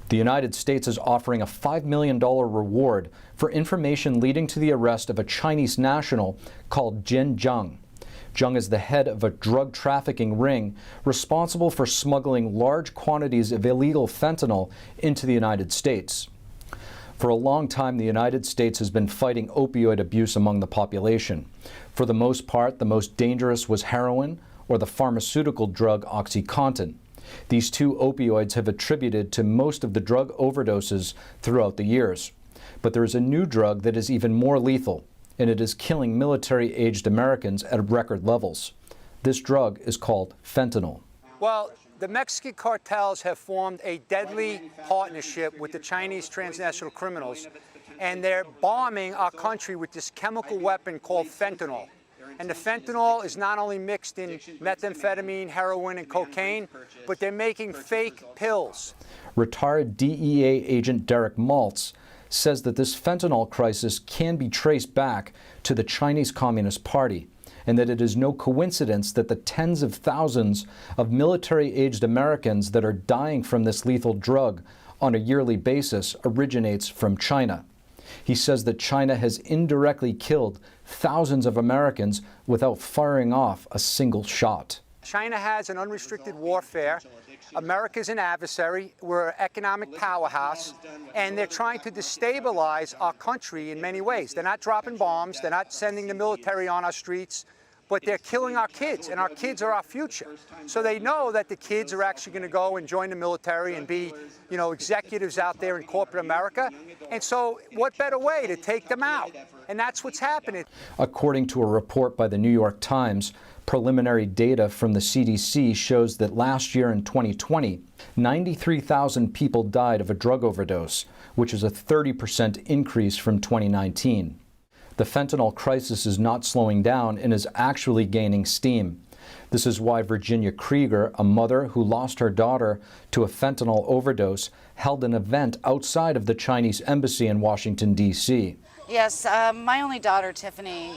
The United States is offering a $5 million reward for information leading to the arrest of a Chinese national called Jin Zheng. Zheng is the head of a drug trafficking ring responsible for smuggling large quantities of illegal fentanyl into the United States. For a long time, the United States has been fighting opioid abuse among the population. For the most part, the most dangerous was heroin or the pharmaceutical drug OxyContin. These two opioids have attributed to most of the drug overdoses throughout the years. But there is a new drug that is even more lethal, and it is killing military-aged Americans at record levels. This drug is called fentanyl. Well, the Mexican cartels have formed a deadly partnership with the Chinese transnational criminals, and they're bombing our country with this chemical weapon called fentanyl. And the fentanyl is not only mixed in methamphetamine, heroin, and cocaine, but they're making fake pills. Retired DEA agent Derek Maltz says that this fentanyl crisis can be traced back to the Chinese Communist Party, and that it is no coincidence that the tens of thousands of military-aged Americans that are dying from this lethal drug on a yearly basis originates from China. He says that China has indirectly killed thousands of Americans without firing off a single shot. China has an unrestricted warfare. America's an adversary. We're an economic powerhouse, and they're trying to destabilize our country in many ways. They're not dropping bombs. They're not sending the military on our streets, but they're killing our kids, and our kids are our future. So they know that the kids are actually going to go and join the military and be, executives out there in corporate America. And so what better way to take them out? And that's what's happening. According to a report by the New York Times, preliminary data from the CDC shows that last year in 2020, 93,000 people died of a drug overdose, which is a 30% increase from 2019. The fentanyl crisis is not slowing down and is actually gaining steam. This is why Virginia Krieger, a mother who lost her daughter to a fentanyl overdose, held an event outside of the Chinese embassy in Washington, D.C. Yes, my only daughter, Tiffany,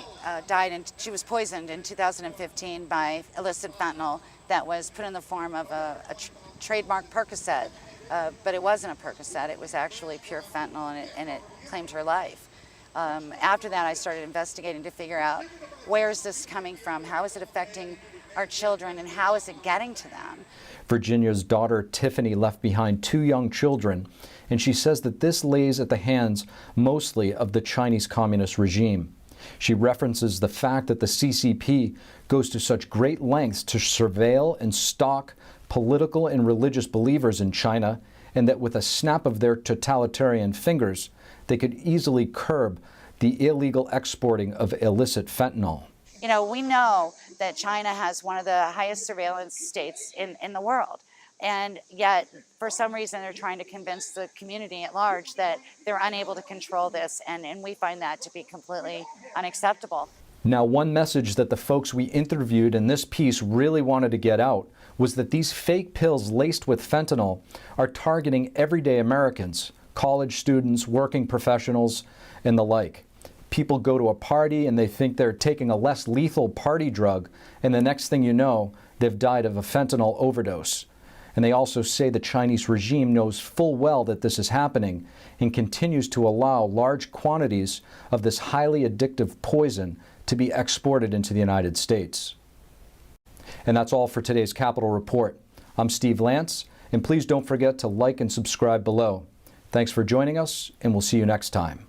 died, and she was poisoned in 2015 by illicit fentanyl that was put in the form of a trademark Percocet. But it wasn't a Percocet, it was actually pure fentanyl, and it claimed her life. After that, I started investigating to figure out where is this coming from, how is it affecting our children, and how is it getting to them. Virginia's daughter Tiffany left behind 2 young children, and she says that this lays at the hands mostly of the Chinese Communist regime. She references the fact that the CCP goes to such great lengths to surveil and stalk political and religious believers in China, and that with a snap of their totalitarian fingers, they could easily curb the illegal exporting of illicit fentanyl. We know that China has one of the highest surveillance states in the world. And yet, for some reason, they're trying to convince the community at large that they're unable to control this. And we find that to be completely unacceptable. Now, one message that the folks we interviewed in this piece really wanted to get out was that these fake pills laced with fentanyl are targeting everyday Americans, college students, working professionals, and the like. People go to a party and they think they're taking a less lethal party drug, and the next thing you know, they've died of a fentanyl overdose. And they also say the Chinese regime knows full well that this is happening and continues to allow large quantities of this highly addictive poison to be exported into the United States. And that's all for today's Capitol Report. I'm Steve Lance, and please don't forget to like and subscribe below. Thanks for joining us, and we'll see you next time.